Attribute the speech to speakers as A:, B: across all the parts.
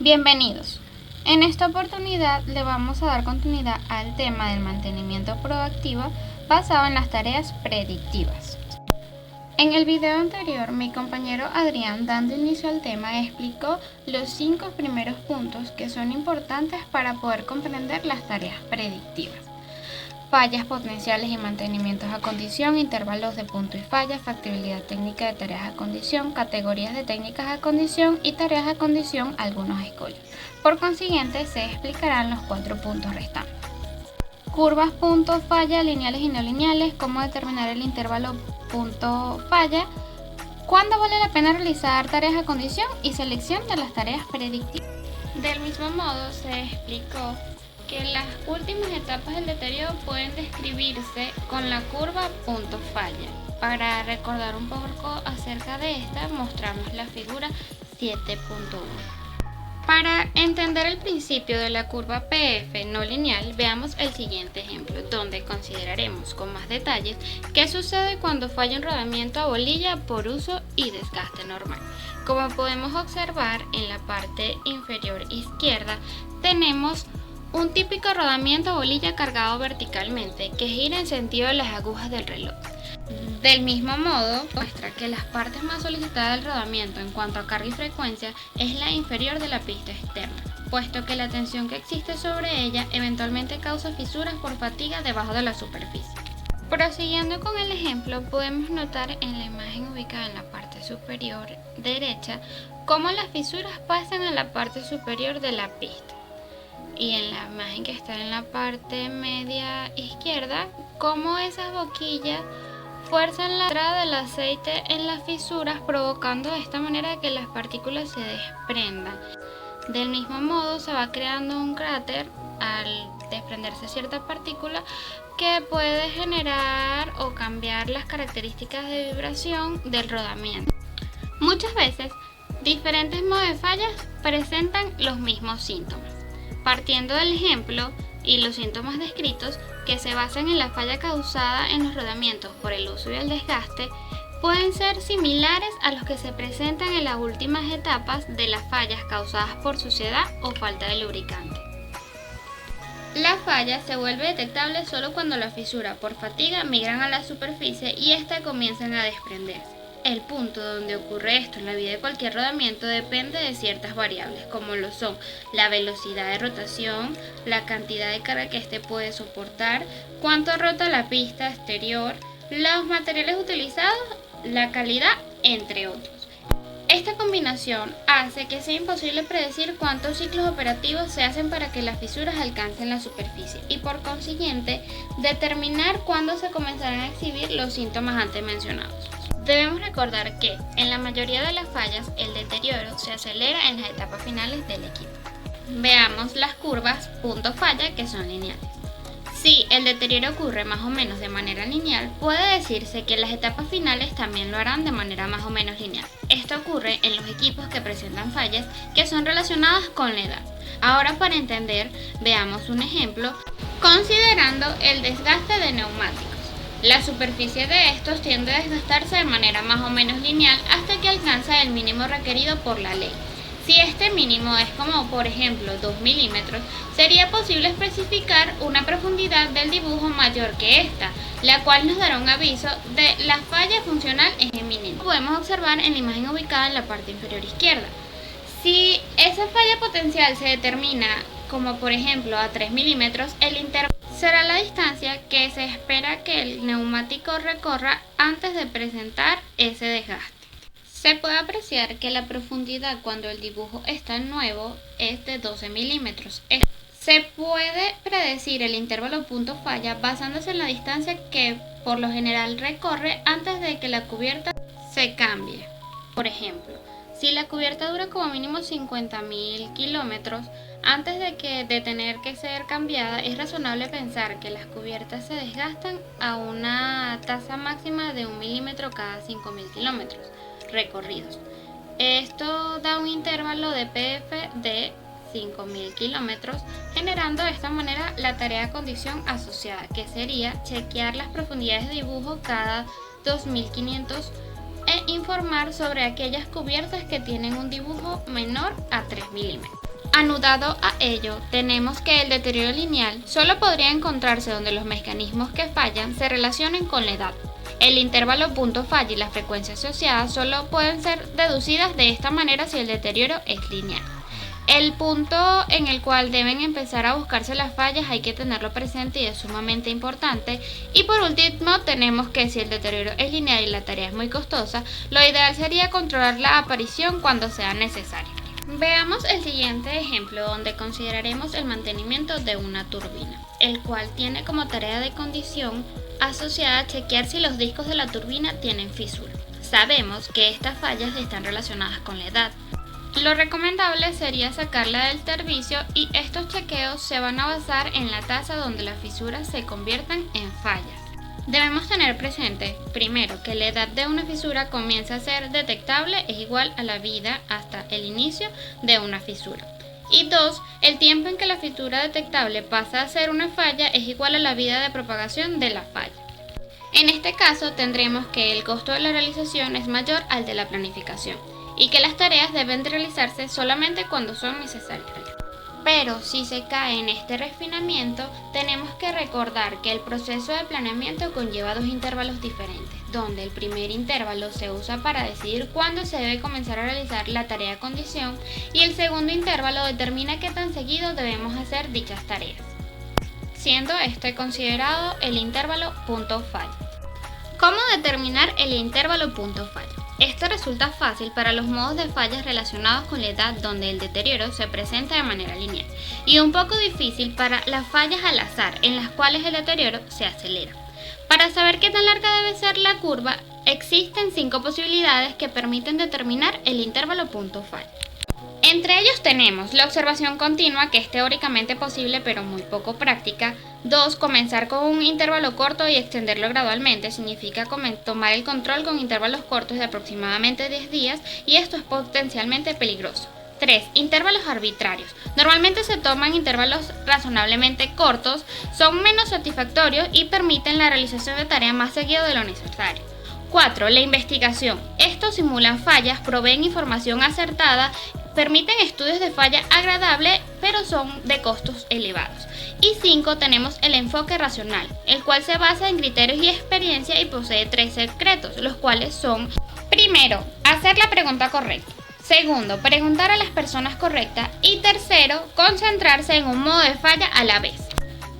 A: Bienvenidos. En esta oportunidad le vamos a dar continuidad al tema del mantenimiento proactivo basado en las tareas predictivas. En el video anterior, mi compañero Adrián, dando inicio al tema, explicó los 5 primeros puntos que son importantes para poder comprender las tareas predictivas: fallas potenciales y mantenimientos a condición, intervalos de punto y falla, factibilidad técnica de tareas a condición, categorías de técnicas a condición y tareas a condición, algunos escollos. Por consiguiente, se explicarán los 4 puntos restantes. Curvas punto falla, lineales y no lineales, cómo determinar el intervalo punto falla, cuándo vale la pena realizar tareas a condición y selección de las tareas predictivas. Del mismo modo, se explicó que las últimas etapas del deterioro pueden describirse con la curva punto falla. Para recordar un poco acerca de esta, mostramos la figura 7.1. Para entender el principio de la curva PF no lineal, veamos el siguiente ejemplo, donde consideraremos con más detalles qué sucede cuando falla un rodamiento a bolilla por uso y desgaste normal. Como podemos observar, en la parte inferior izquierda tenemos un típico rodamiento a bolilla cargado verticalmente que gira en sentido de las agujas del reloj. Del mismo modo, muestra que las partes más solicitadas del rodamiento en cuanto a carga y frecuencia es la inferior de la pista externa, puesto que la tensión que existe sobre ella eventualmente causa fisuras por fatiga debajo de la superficie. Prosiguiendo con el ejemplo, podemos notar en la imagen ubicada en la parte superior derecha cómo las fisuras pasan a la parte superior de la pista. Y en la imagen que está en la parte media izquierda, cómo esas boquillas fuerzan la entrada del aceite en las fisuras, provocando de esta manera que las partículas se desprendan. Del mismo modo, se va creando un cráter al desprenderse cierta partícula que puede generar o cambiar las características de vibración del rodamiento. Muchas veces, diferentes modos de fallas presentan los mismos síntomas. Partiendo del ejemplo y los síntomas descritos, que se basan en la falla causada en los rodamientos por el uso y el desgaste, pueden ser similares a los que se presentan en las últimas etapas de las fallas causadas por suciedad o falta de lubricante. La falla se vuelve detectable solo cuando la fisura por fatiga migran a la superficie y ésta comienzan a desprenderse. El punto donde ocurre esto en la vida de cualquier rodamiento depende de ciertas variables, como lo son la velocidad de rotación, la cantidad de carga que éste puede soportar, cuánto rota la pista exterior, los materiales utilizados, la calidad, entre otros. Esta combinación hace que sea imposible predecir cuántos ciclos operativos se hacen para que las fisuras alcancen la superficie y, por consiguiente, determinar cuándo se comenzarán a exhibir los síntomas antes mencionados. Debemos recordar que, en la mayoría de las fallas, el deterioro se acelera en las etapas finales del equipo. Veamos las curvas punto falla, que son lineales. Si el deterioro ocurre más o menos de manera lineal, puede decirse que las etapas finales también lo harán de manera más o menos lineal. Esto ocurre en los equipos que presentan fallas que son relacionadas con la edad. Ahora, para entender, veamos un ejemplo considerando el desgaste de neumáticos. La superficie de estos tiende a desgastarse de manera más o menos lineal hasta que alcanza el mínimo requerido por la ley. Si este mínimo es como por ejemplo 2 milímetros, sería posible especificar una profundidad del dibujo mayor que esta, la cual nos dará un aviso de la falla funcional en el mínimo. Podemos observar en la imagen ubicada en la parte inferior izquierda. Si esa falla potencial se determina como por ejemplo a 3 milímetros, el intervalo será la distancia que se espera que el neumático recorra antes de presentar ese desgaste. Se puede apreciar que la profundidad cuando el dibujo está nuevo es de 12 milímetros. Se puede predecir el intervalo punto falla basándose en la distancia que por lo general recorre antes de que la cubierta se cambie. Por ejemplo, si la cubierta dura como mínimo 50.000 kilómetros, antes de tener que ser cambiada, es razonable pensar que las cubiertas se desgastan a una tasa máxima de 1 milímetro cada 5.000 kilómetros recorridos. Esto da un intervalo de PF de 5.000 kilómetros, generando de esta manera la tarea de condición asociada, que sería chequear las profundidades de dibujo cada 2.500 e informar sobre aquellas cubiertas que tienen un dibujo menor a 3 milímetros. Anudado a ello, tenemos que el deterioro lineal solo podría encontrarse donde los mecanismos que fallan se relacionen con la edad. El intervalo punto falla y las frecuencias asociadas solo pueden ser deducidas de esta manera si el deterioro es lineal. El punto en el cual deben empezar a buscarse las fallas hay que tenerlo presente y es sumamente importante. Y por último tenemos que si el deterioro es lineal y la tarea es muy costosa, lo ideal sería controlar la aparición cuando sea necesario. Veamos el siguiente ejemplo donde consideraremos el mantenimiento de una turbina, el cual tiene como tarea de condición asociada chequear si los discos de la turbina tienen fisura. Sabemos que estas fallas están relacionadas con la edad. Lo recomendable sería sacarla del servicio y estos chequeos se van a basar en la tasa donde las fisuras se conviertan en fallas. Debemos tener presente, primero, que la edad de una fisura comienza a ser detectable es igual a la vida hasta el inicio de una fisura. Y 2, el tiempo en que la fisura detectable pasa a ser una falla es igual a la vida de propagación de la falla. En este caso tendremos que el costo de la realización es mayor al de la planificación y que las tareas deben de realizarse solamente cuando son necesarias. Pero si se cae en este refinamiento, tenemos que recordar que el proceso de planeamiento conlleva dos intervalos diferentes, donde el primer intervalo se usa para decidir cuándo se debe comenzar a realizar la tarea de condición y el segundo intervalo determina qué tan seguido debemos hacer dichas tareas, siendo este considerado el intervalo punto falla. ¿Cómo determinar el intervalo punto falla? Esto resulta fácil para los modos de fallas relacionados con la edad donde el deterioro se presenta de manera lineal y un poco difícil para las fallas al azar en las cuales el deterioro se acelera. Para saber qué tan larga debe ser la curva, existen 5 posibilidades que permiten determinar el intervalo punto falla. Entre ellos tenemos la observación continua, que es teóricamente posible pero muy poco práctica. 2. Comenzar con un intervalo corto y extenderlo gradualmente. Significa tomar el control con intervalos cortos de aproximadamente 10 días y esto es potencialmente peligroso. 3. Intervalos arbitrarios. Normalmente se toman intervalos razonablemente cortos, son menos satisfactorios y permiten la realización de tareas más seguido de lo necesario. 4. La investigación. Estos simulan fallas, proveen información acertada, permiten estudios de falla agradables, pero son de costos elevados. Y 5. Tenemos el enfoque racional, el cual se basa en criterios y experiencia y posee 3 secretos, los cuales son: primero, hacer la pregunta correcta. Segundo, preguntar a las personas correctas. Y tercero, concentrarse en un modo de falla a la vez.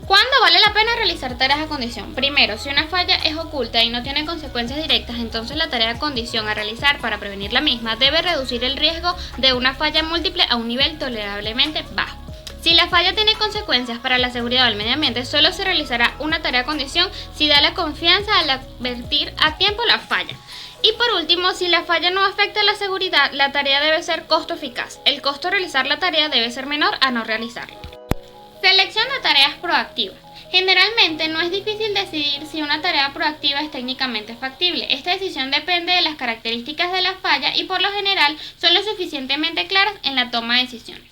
A: ¿Cuándo vale la pena realizar tareas a condición? Primero, si una falla es oculta y no tiene consecuencias directas, entonces la tarea a condición a realizar para prevenir la misma debe reducir el riesgo de una falla múltiple a un nivel tolerablemente bajo. Si la falla tiene consecuencias para la seguridad del medio ambiente, solo se realizará una tarea a condición si da la confianza al advertir a tiempo la falla. Y por último, si la falla no afecta a la seguridad, la tarea debe ser costo eficaz. El costo de realizar la tarea debe ser menor a no realizarla. Selección de tareas proactivas. Generalmente no es difícil decidir si una tarea proactiva es técnicamente factible. Esta decisión depende de las características de la falla y por lo general son lo suficientemente claras en la toma de decisiones.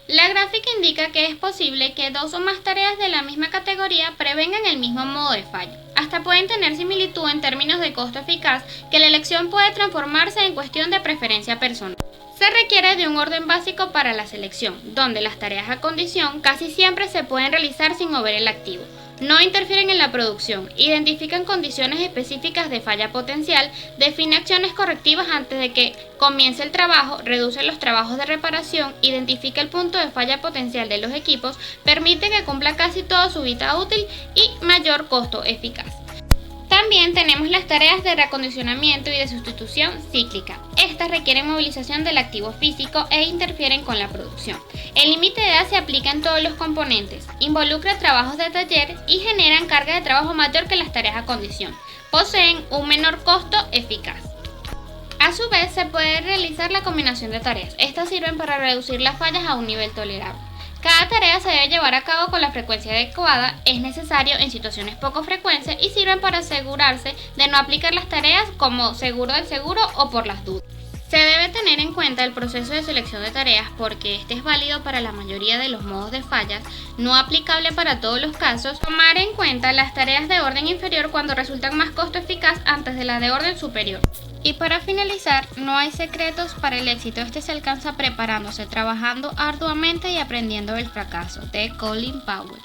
A: La gráfica indica que es posible que 2 o más tareas de la misma categoría prevengan el mismo modo de falla. Hasta pueden tener similitud en términos de costo eficaz, que la elección puede transformarse en cuestión de preferencia personal. Se requiere de un orden básico para la selección, donde las tareas a condición casi siempre se pueden realizar sin mover el activo. No interfieren en la producción, identifican condiciones específicas de falla potencial, define acciones correctivas antes de que comience el trabajo, reduce los trabajos de reparación, identifica el punto de falla potencial de los equipos, permite que cumpla casi toda su vida útil y mayor costo eficaz. También tenemos las tareas de reacondicionamiento y de sustitución cíclica. Estas requieren movilización del activo físico e interfieren con la producción. El límite de edad se aplica en todos los componentes, involucra trabajos de taller y generan carga de trabajo mayor que las tareas a condición. Poseen un menor costo eficaz. A su vez, se puede realizar la combinación de tareas. Estas sirven para reducir las fallas a un nivel tolerable. Cada tarea se debe llevar a cabo con la frecuencia adecuada, es necesario en situaciones poco frecuentes y sirven para asegurarse de no aplicar las tareas como seguro del seguro o por las dudas. Se debe tener en cuenta el proceso de selección de tareas porque este es válido para la mayoría de los modos de fallas, no aplicable para todos los casos. Tomar en cuenta las tareas de orden inferior cuando resultan más costo eficaz antes de las de orden superior. Y para finalizar, no hay secretos para el éxito. Este se alcanza preparándose, trabajando arduamente y aprendiendo del fracaso, de Colin Powell.